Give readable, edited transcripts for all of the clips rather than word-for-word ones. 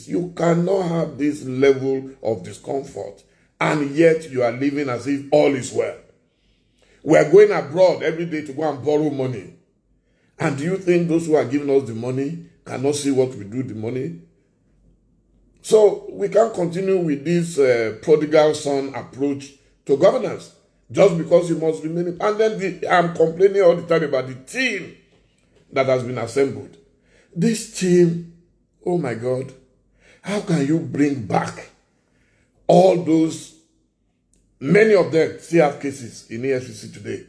You cannot have this level of discomfort, and yet you are living as if all is well. We are going abroad every day to go and borrow money. And do you think those who are giving us the money cannot see what we do with the money? So we can't continue with this prodigal son approach to governance just because you must remain. And then I'm complaining all the time about the team that has been assembled. This team, oh my God, how can you bring back all those? Many of them still have cases in EFCC today.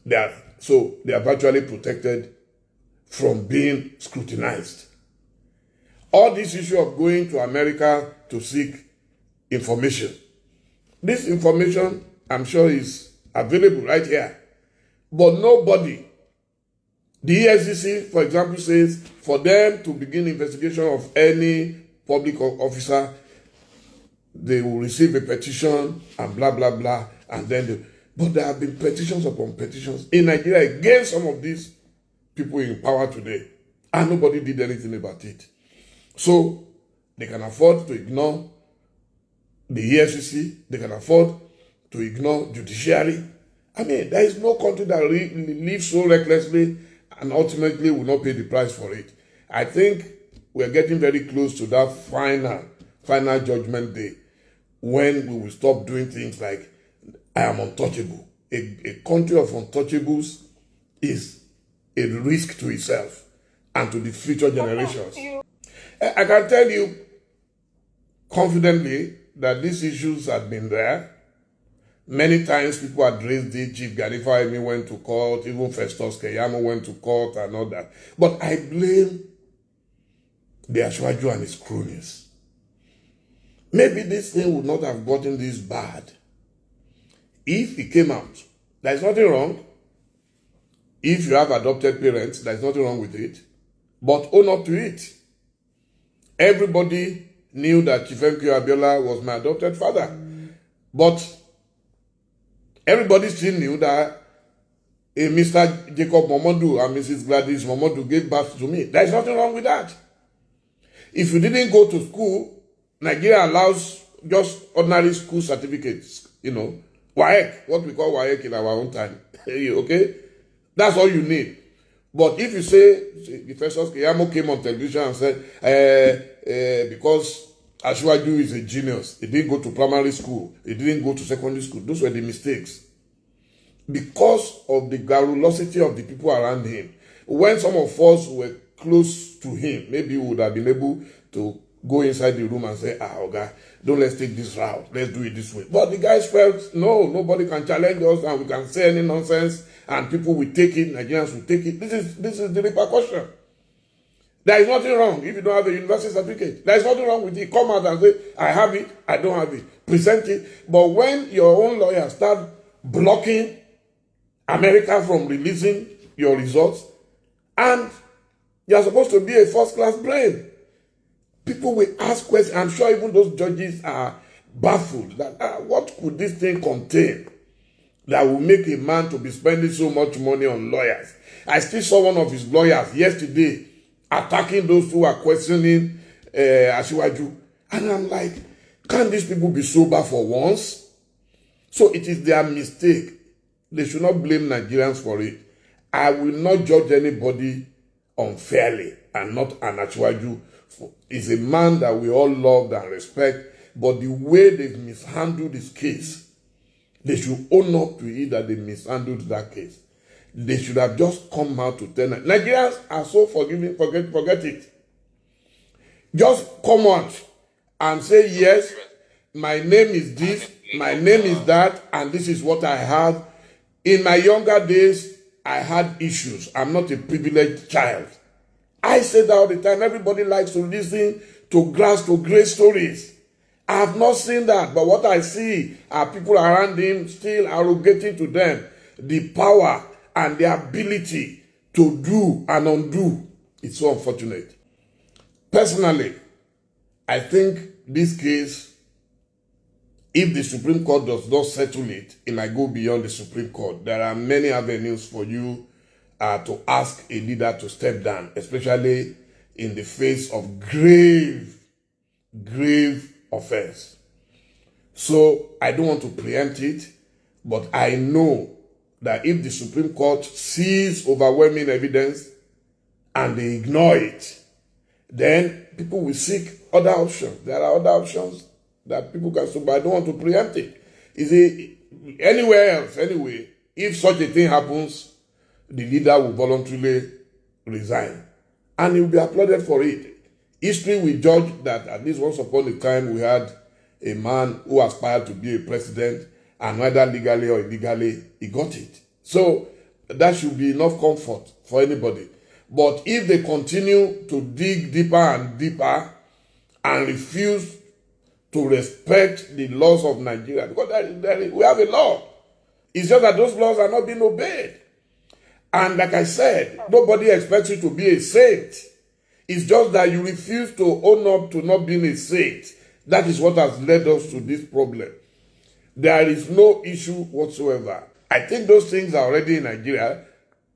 They are virtually protected from being scrutinized. All this issue of going to America to seek information. This information, I'm sure, is available right here. But nobody, the EFCC, for example, says for them to begin investigation of any public officer, they will receive a petition and blah, blah, blah. And then but there have been petitions upon petitions in Nigeria against some of these people in power today. And nobody did anything about it. So they can afford to ignore the EFCC. They can afford to ignore judiciary. I mean, there is no country that lives so recklessly and ultimately will not pay the price for it. I think we're getting very close to that final judgment day when we will stop doing things like, I am untouchable. A country of untouchables is a risk to itself and to the future generations. I can tell you confidently that these issues have been there. Many times people had raised it. Chief Ganifa went to court, even Festus Keyamo went to court and all that. But I blame the Ashwaju and his cronies. Maybe this thing would not have gotten this bad if it came out. There's nothing wrong. If you have adopted parents, there's nothing wrong with it. But own up to it. Everybody knew that Chief M.K. Abiola was my adopted father. But everybody still knew that Mr. Jacob Momodu and Mrs. Gladys Momodu gave birth to me. There's nothing wrong with that. If you didn't go to school, Nigeria allows just ordinary school certificates, WAEC, what we call WAEC in our own time. Okay? That's all you need. But if you say, the first Keyamo came on television and said, because Ashwaju is a genius, he didn't go to primary school, he didn't go to secondary school, those were the mistakes. Because of the garrulosity of the people around him, when some of us were close to him, maybe we would have been able to go inside the room and say, okay, let's take this route, let's do it this way. But the guys felt, no, nobody can challenge us and we can say any nonsense and people will take it, Nigerians will take it. This is the repercussion. There is nothing wrong if you don't have a university certificate. There is nothing wrong with it. Come out and say, I have it, I don't have it. Present it. But when your own lawyers start blocking America from releasing your results, and you're supposed to be a first-class brain, people will ask questions. I'm sure even those judges are baffled that what could this thing contain that will make a man to be spending so much money on lawyers. I still saw one of his lawyers yesterday attacking those who are questioning Ashwaju. And I'm like, can't these people be sober for once? So it is their mistake. They should not blame Nigerians for it. I will not judge anybody unfairly and not an Ashwaju. He's a man that we all love and respect, but the way they've mishandled this case, they should own up to it that they mishandled that case. They should have just come out to tell Nigerians are so forgiving, forget it. Just come out and say, yes, my name is this, my name is that, and this is what I have. In my younger days, I had issues. I'm not a privileged child. I say that all the time. Everybody likes to listen to grass to great stories. I have not seen that, but what I see are people around him still arrogating to them the power and the ability to do and undo. It's so unfortunate. Personally, I think this case, if the Supreme Court does not settle it, it might go beyond the Supreme Court. There are many avenues for you to ask a leader to step down, especially in the face of grave grave offense. So I don't want to preempt it, but I know that if the Supreme Court sees overwhelming evidence and they ignore it, then people will seek other options. There are other options that people can do, but I don't want to preempt it. Is it anywhere else, anyway, if such a thing happens, the leader will voluntarily resign. And he will be applauded for it. History will judge that at least once upon a time we had a man who aspired to be a president, and whether legally or illegally, he got it. So that should be enough comfort for anybody. But if they continue to dig deeper and deeper and refuse to respect the laws of Nigeria, because we have a law, it's just that those laws are not being obeyed. And like I said, nobody expects you to be a saint. It's just that you refuse to own up to not being a saint. That is what has led us to this problem. There is no issue whatsoever. I think those things are already in Nigeria.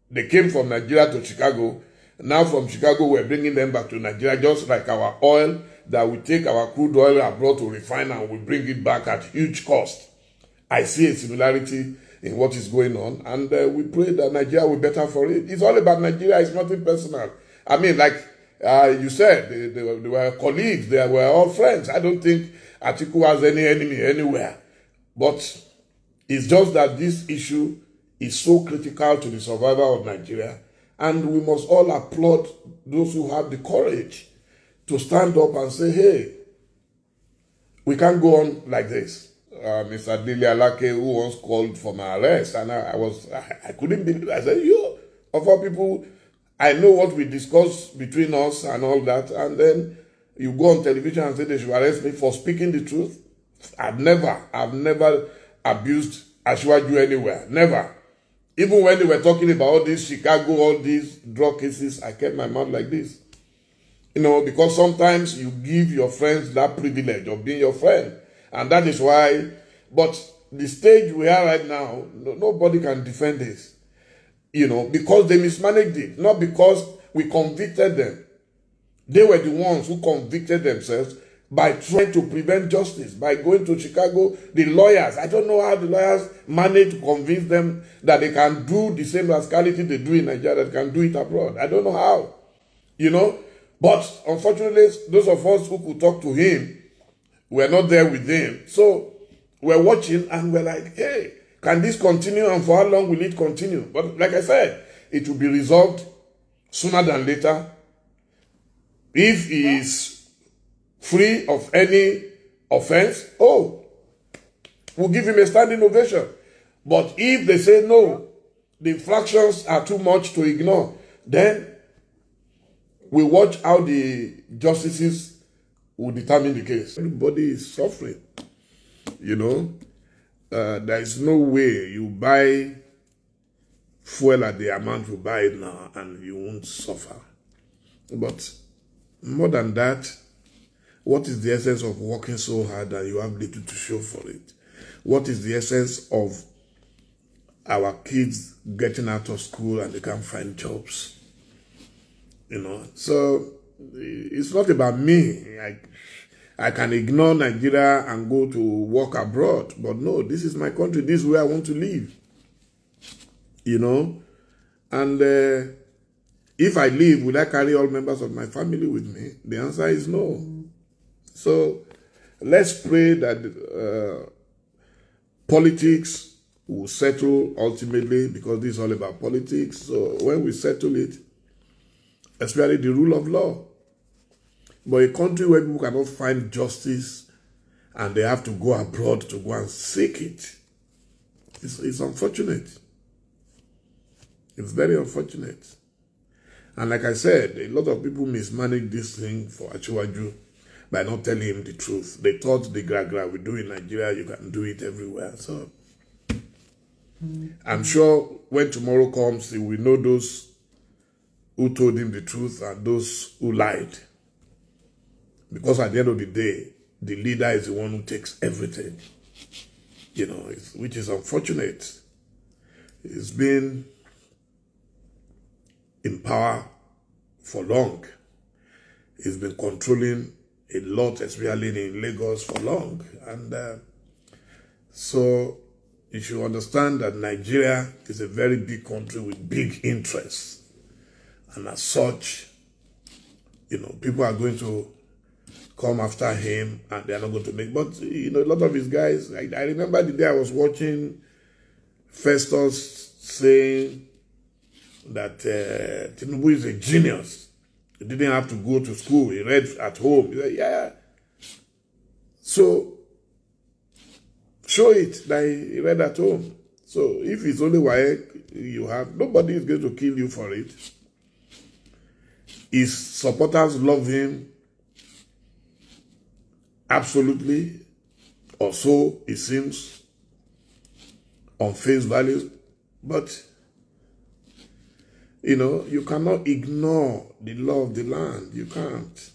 They came from Nigeria to Chicago. Now from Chicago, we're bringing them back to Nigeria, just like our oil, that we take our crude oil abroad to refine and we bring it back at huge cost. I see a similarity in what is going on, and we pray that Nigeria will be better for it. It's all about Nigeria. It's nothing personal. I mean, like you said, they were colleagues. They were all friends. I don't think Atiku has any enemy anywhere. But it's just that this issue is so critical to the survival of Nigeria, and we must all applaud those who have the courage to stand up and say, hey, we can't go on like this. Mr. Dele, who once called for my arrest, and I couldn't believe it. I said, you, of all people, I know what we discussed between us and all that, and then you go on television and say they should arrest me for speaking the truth. I've never abused Ashwaju anywhere. Never. Even when they were talking about all these Chicago, all these drug cases, I kept my mouth like this. You know, because sometimes you give your friends that privilege of being your friend. And that is why, but the stage we are right now, nobody can defend this. You know, because they mismanaged it, not because we convicted them. They were the ones who convicted themselves by trying to prevent justice, by going to Chicago. The lawyers, I don't know how the lawyers managed to convince them that they can do the same rascality they do in Nigeria, that can do it abroad. I don't know how, you know. But unfortunately, those of us who could talk to him were not there with him. So we're watching and we're like, hey, can this continue, and for how long will it continue? But like I said, it will be resolved sooner than later. If he is free of any offense, we'll give him a standing ovation. But if they say no, the infractions are too much to ignore, then we watch how the justices will determine the case. Everybody is suffering, you know. There is no way you buy fuel at the amount you buy it now and you won't suffer. But more than that, what is the essence of working so hard and you have little to show for it? What is the essence of our kids getting out of school and they can't find jobs? You know, so it's not about me. I can ignore Nigeria and go to work abroad. But no, this is my country. This is where I want to live. You know? And if I leave, will I carry all members of my family with me? The answer is no. So let's pray that politics will settle ultimately, because this is all about politics. So when we settle it, especially the rule of law. But a country where people cannot find justice and they have to go abroad to go and seek it, it's unfortunate. It's very unfortunate. And like I said, a lot of people mismanage this thing for Achiwaju by not telling him the truth. They thought the gra we do in Nigeria, you can do it everywhere. So I'm sure when tomorrow comes, he will know those who told him the truth and those who lied. Because at the end of the day, the leader is the one who takes everything. You know, which is unfortunate. He's been in power for long. He's been controlling a lot, especially in Lagos, for long. And so you should understand that Nigeria is a very big country with big interests. And as such, you know, people are going to come after him and they are not going to make. But, you know, a lot of his guys, I remember the day I was watching Festus saying that Tinubu is a genius. He didn't have to go to school. He read at home. He said, yeah. So, show it that he read at home. So, if it's only WAEC you have, nobody is going to kill you for it. His supporters love him absolutely, or so it seems on face value. But, you know, you cannot ignore the law of the land. You can't.